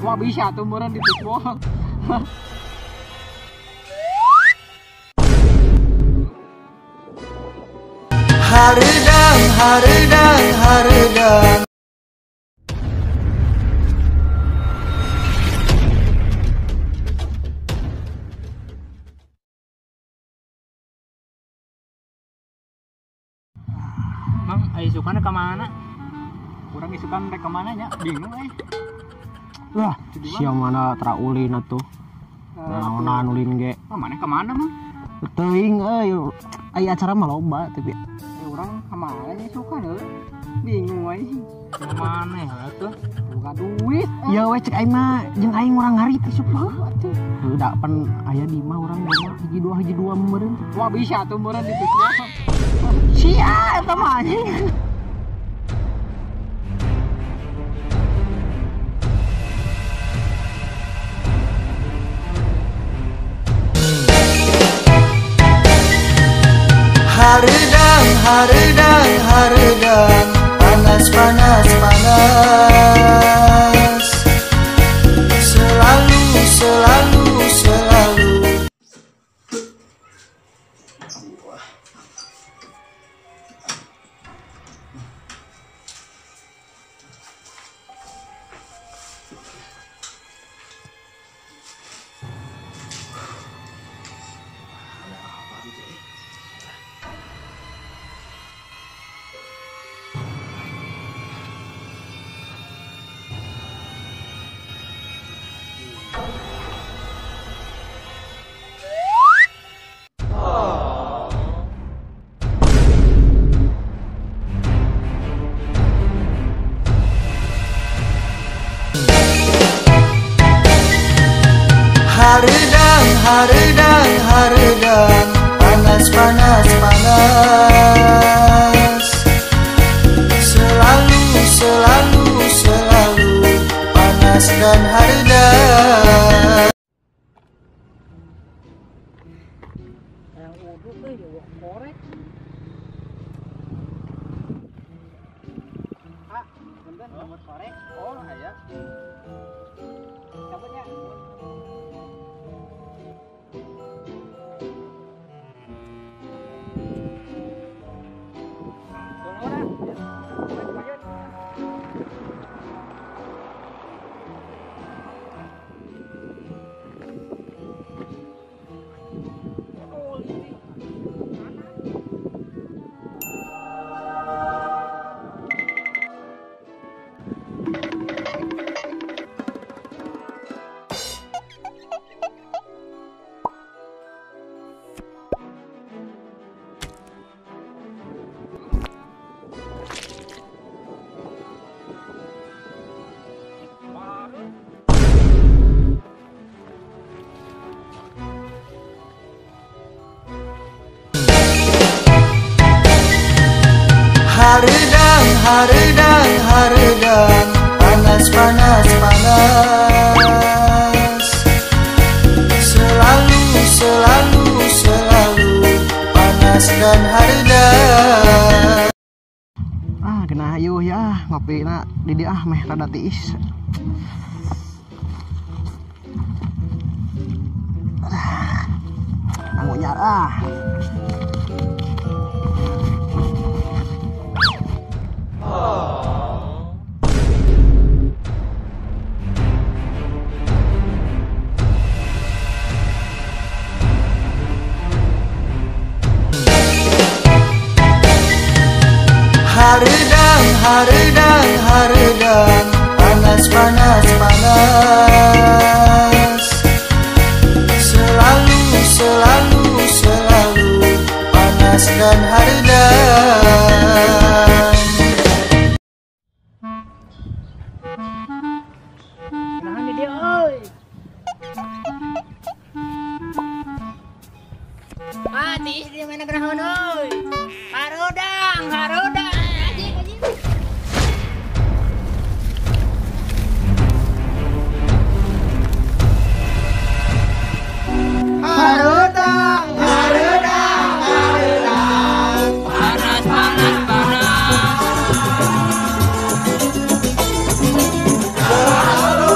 Wah bisa tuh meureun ditutup. Hareudang, hareudang, hareudang. Bang, isukan ke mana? Kurang isukan ke mana nya? Bingung Wah, siapa mana traulin atuh. Naonan ulin ge. Mana ke mana mah? Teuing aya acara mah loba tapi Orang ke mana nya isukan euy? Bingung sih. Ke mana atuh? Buka duit. ya we cek aing mah jeung aing urang ngarit isuk atuh. Heuda pan aya di mah urang mah hiji dua meureun. Wah bisa tuh meureun ditutup. Sia eta mah anjing. Hareudang, hareudang, hareudang. Panas, panas, panas. Selalu, selalu, selalu. Hareudang, hareudang, hareudang. Panas, panas, panas. Selalu, selalu, selalu. Panas dan hareudang. Yang uduk euy jauh korek. Ah, bentar rambut korek. Oh, aya. Cabutnya. Hareudang, hareudang, hareudang. Panas, panas, panas. Selalu, selalu, selalu. Panas dan hareudang. Genah hayuh ya ngopina di dieu meh rada tiis. Nangunyar Hareudang, hareudang, hareudang. Panas, panas, panas. Selalu, selalu, selalu. Panas dan hareudang. Nahan di dia euy. Ah, tiis di mana gerahan euy. Hareudang, hareudang. Hareudang, hareudang, hareudang. Panas, panas, panas. Selalu,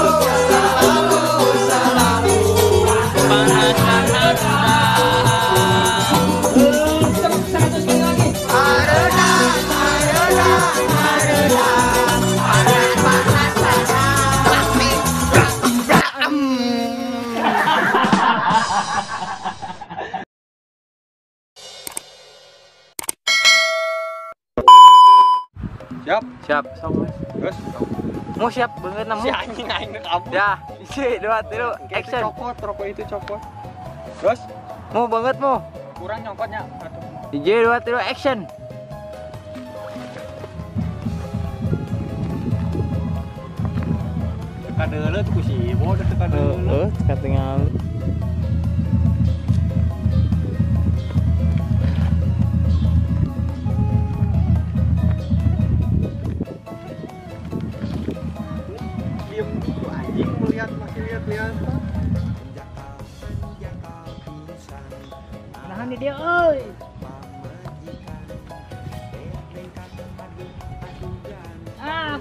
Siap, sok. Terus Mau siap banget namu. si anjing aing kabur. Ya, 1, 2, 3, action. Rokok itu copot. Terus Mau banget mau. kurang nyongkotnya. Aduh. 1, 2, 3, action. Tekan deuleu tuh ku si Ibo udah tekan deuleu. Tekan tinggal. Diem dulu anjing melihat masih lihat. Nahan di dia euy.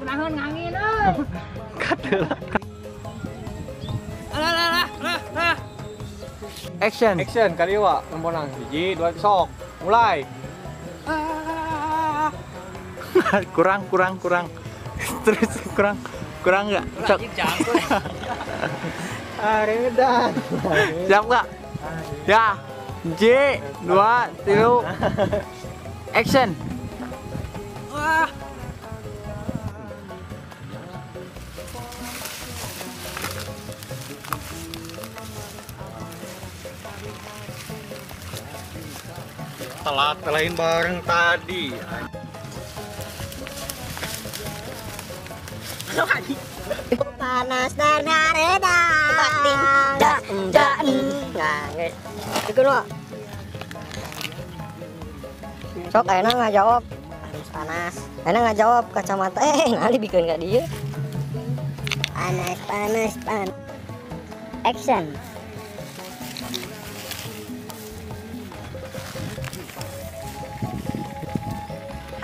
Nahan ngangin euy. Action. Action kali wa nemponang 1, 2 sok. Mulai. kurang. Terus kurang enggak? Sok. Haredan. Siap enggak? Ya. 1, 2, 3. Action. Telat lain bareng tadi. Panas dan haredan. Itu lo. Sok enak nggak jawab. Panas. Enak nggak jawab kacamata. Ngali bikin nggak dia. Panas. Action.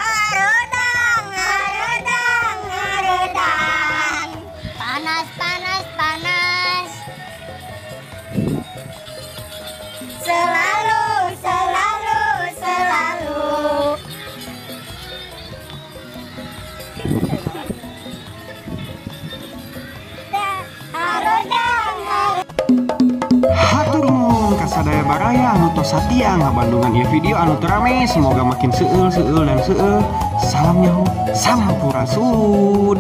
Haredang. Panas. Selalu. Hatur nuhun ka sadaya baraya anu tos satia ngabandungan ieu video anu teu rame, semoga makin seueul dan seueul. Salam nyaho, sampurasun.